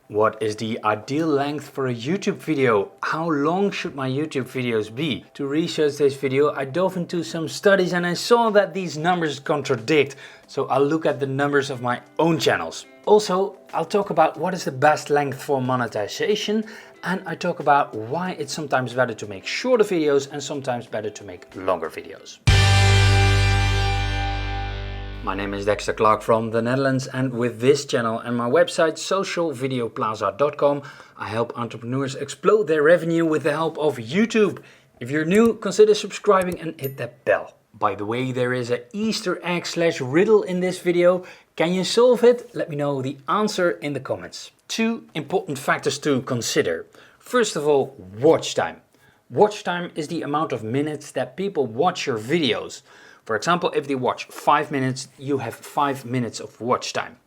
What is the ideal length for a YouTube video? How long should my YouTube videos be? To research this video, I dove into some studies and I saw that these numbers contradict. So I'll look at the numbers of my own channels. Also, I'll talk about what is the best length for monetization, and I talk about why it's sometimes better to make shorter videos and sometimes better to make longer videos. My name is Dexxter Clark from the Netherlands, and with this channel and my website socialvideoplaza.com I help entrepreneurs explode their revenue with the help of YouTube. If you're new, consider subscribing and hit that bell. By the way, there is an Easter egg / riddle in this video. Can you solve it? Let me know the answer in the comments. 2 important factors to consider. First of all, watch time. Watch time is the amount of minutes that people watch your videos. For example, if they watch 5 minutes, you have 5 minutes of watch time.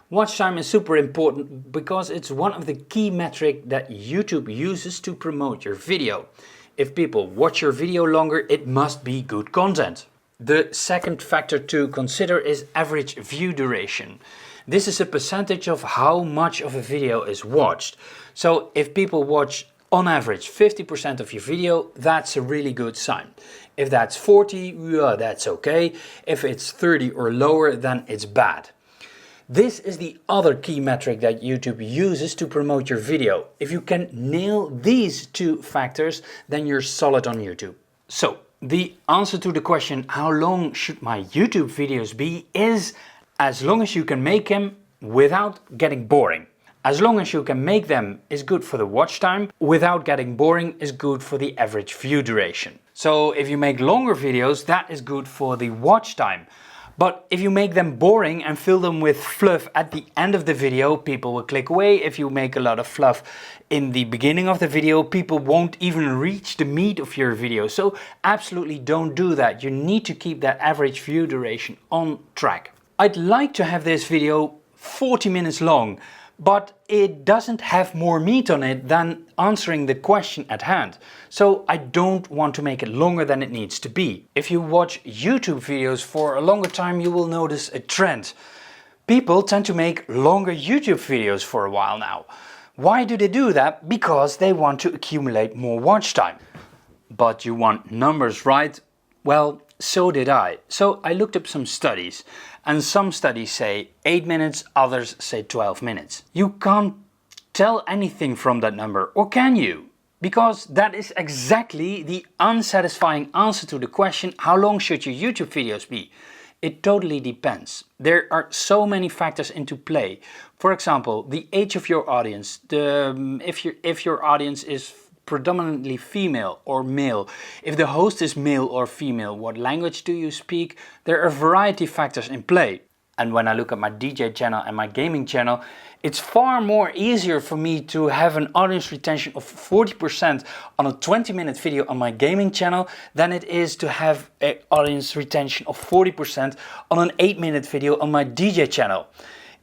Watch time is super important because it's one of the key metrics that YouTube uses to promote your video. If people watch your video longer, it must be good content. The second factor to consider is average view duration. This is a percentage of how much of a video is watched. So if people watch on average 50% of your video, that's a really good sign. If that's 40, yeah, that's okay. If it's 30 or lower, then it's bad. This is the other key metric that YouTube uses to promote your video. If you can nail these 2 factors, then you're solid on YouTube. So, the answer to the question, how long should my YouTube videos be, is as long as you can make them without getting boring. As long as you can make them is good for the watch time, without getting boring is good for the average view duration. So if you make longer videos, that is good for the watch time. But if you make them boring and fill them with fluff at the end of the video, people will click away. If you make a lot of fluff in the beginning of the video, people won't even reach the meat of your video. So absolutely don't do that. You need to keep that average view duration on track. I'd like to have this video 40 minutes long, but it doesn't have more meat on it than answering the question at hand. So I don't want to make it longer than it needs to be. If you watch YouTube videos for a longer time, you will notice a trend. People tend to make longer YouTube videos for a while now. Why do they do that? Because they want to accumulate more watch time. But you want numbers, right? Well, so did I. So I looked up some studies, and some studies say 8 minutes, others say 12 minutes. You can't tell anything from that number, or can you? Because that is exactly the unsatisfying answer to the question, how long should your YouTube videos be? It totally depends. There are so many factors into play. For example, the age of your audience, if your audience is predominantly female or male, if the host is male or female, what language do you speak? There are a variety of factors in play. And when I look at my DJ channel and my gaming channel, it's far more easier for me to have an audience retention of 40% on a 20-minute video on my gaming channel than it is to have an audience retention of 40% on an 8-minute video on my DJ channel.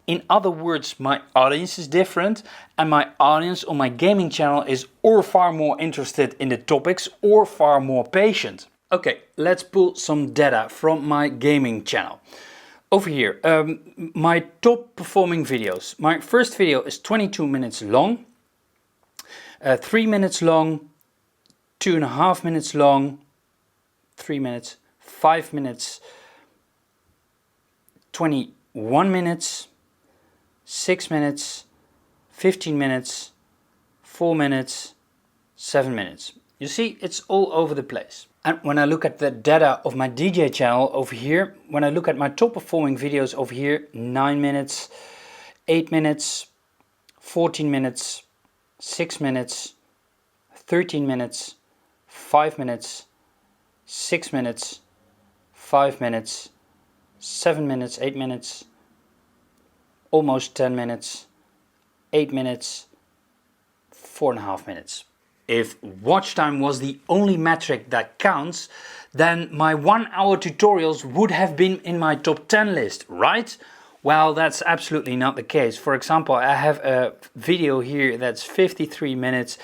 In other words, my audience is different, and my audience on my gaming channel is or far more interested in the topics or far more patient. Okay, let's pull some data from my gaming channel. Over here, my top performing videos. My first video is 22 minutes long, 3 minutes long, 2.5 minutes long, 3 minutes, 5 minutes, 21 minutes, 6 minutes, 15 minutes, 4 minutes, 7 minutes. You see, it's all over the place. And when I look at the data of my DJ channel over here, when I look at my top performing videos over here, 9 minutes, 8 minutes, 14 minutes, 6 minutes, 13 minutes, 5 minutes, 6 minutes, 5 minutes, 7 minutes, 8 minutes, almost 10 minutes, 8 minutes, 4.5 minutes. If watch time was the only metric that counts, then my 1-hour tutorials would have been in my top 10 list, right? Well, that's absolutely not the case. For example, I have a video here that's 53 minutes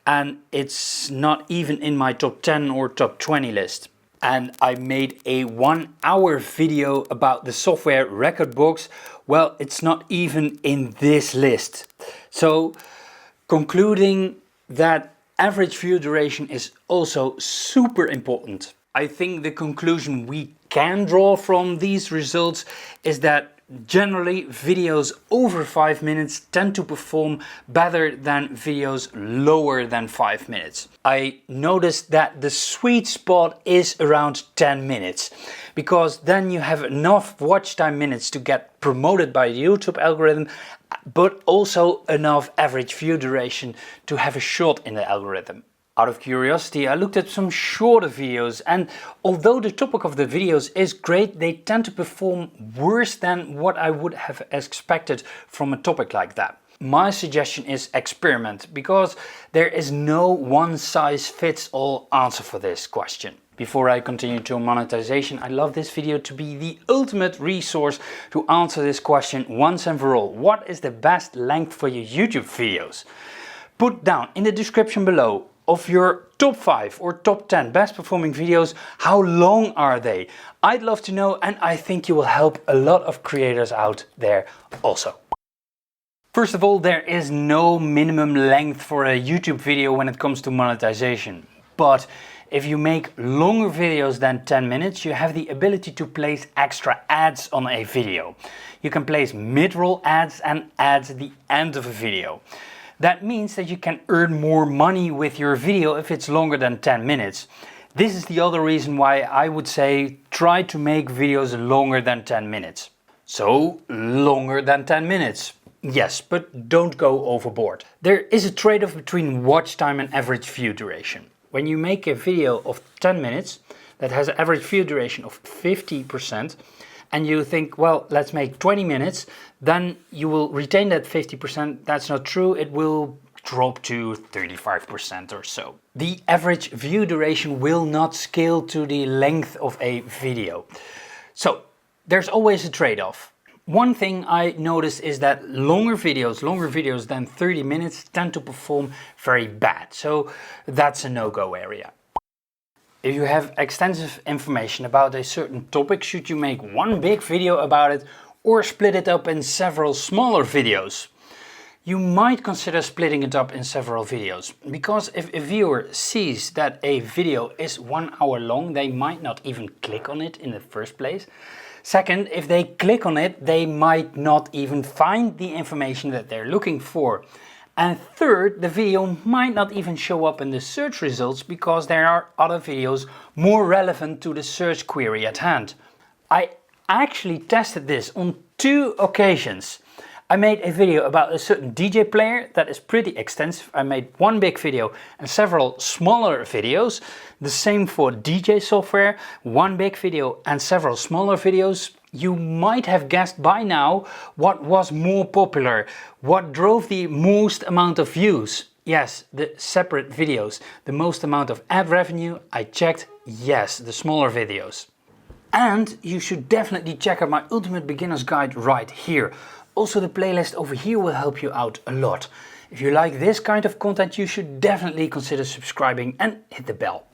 and it's not even in my top 10 or top 20 list. and I made a 1 hour video about the software Rekordbox. Well, it's not even in this list. So concluding that average view duration is also super important. I think the conclusion we can draw from these results is that generally videos over 5 minutes tend to perform better than videos lower than 5 minutes. I noticed that the sweet spot is around 10 minutes, because then you have enough watch time minutes to get promoted by the YouTube algorithm, but also enough average view duration to have a shot in the algorithm. Out of curiosity, I looked at some shorter videos, and although the topic of the videos is great, they tend to perform worse than what I would have expected from a topic like that. My suggestion is experiment, because there is no one-size-fits-all answer for this question. Before I continue to monetization, I love this video to be the ultimate resource to answer this question once and for all. What is the best length for your YouTube videos? Put down in the description below of your top 5 or top 10 best performing videos, how long are they? I'd love to know, and I think you will help a lot of creators out there also. First of all, there is no minimum length for a YouTube video when it comes to monetization. But if you make longer videos than 10 minutes, you have the ability to place extra ads on a video. You can place mid-roll ads and ads at the end of a video. That means that you can earn more money with your video if it's longer than 10 minutes. This is the other reason why I would say try to make videos longer than 10 minutes. So, longer than 10 minutes. Yes, but don't go overboard. There is a trade-off between watch time and average view duration. When you make a video of 10 minutes that has an average view duration of 50%, and you think, well, let's make 20 minutes, then you will retain that 50%. That's not true. It will drop to 35% or so. The average view duration will not scale to the length of a video. So there's always a trade-off. One thing I noticed is that longer videos than 30 minutes tend to perform very bad. So that's a no-go area. If you have extensive information about a certain topic, should you make one big video about it or split it up in several smaller videos? You might consider splitting it up in several videos, because if a viewer sees that a video is 1 hour long, they might not even click on it in the first place. Second, if they click on it, they might not even find the information that they're looking for. And third, the video might not even show up in the search results because there are other videos more relevant to the search query at hand. I actually tested this on 2 occasions. I made a video about a certain DJ player that is pretty extensive. I made one big video and several smaller videos. The same for DJ software, one big video and several smaller videos. You might have guessed by now what was more popular, what drove the most amount of views. Yes, the separate videos. The most amount of ad revenue, I checked, yes, the smaller videos. And you should definitely check out my Ultimate Beginner's Guide right here. Also, the playlist over here will help you out a lot. If you like this kind of content, you should definitely consider subscribing and hit the bell.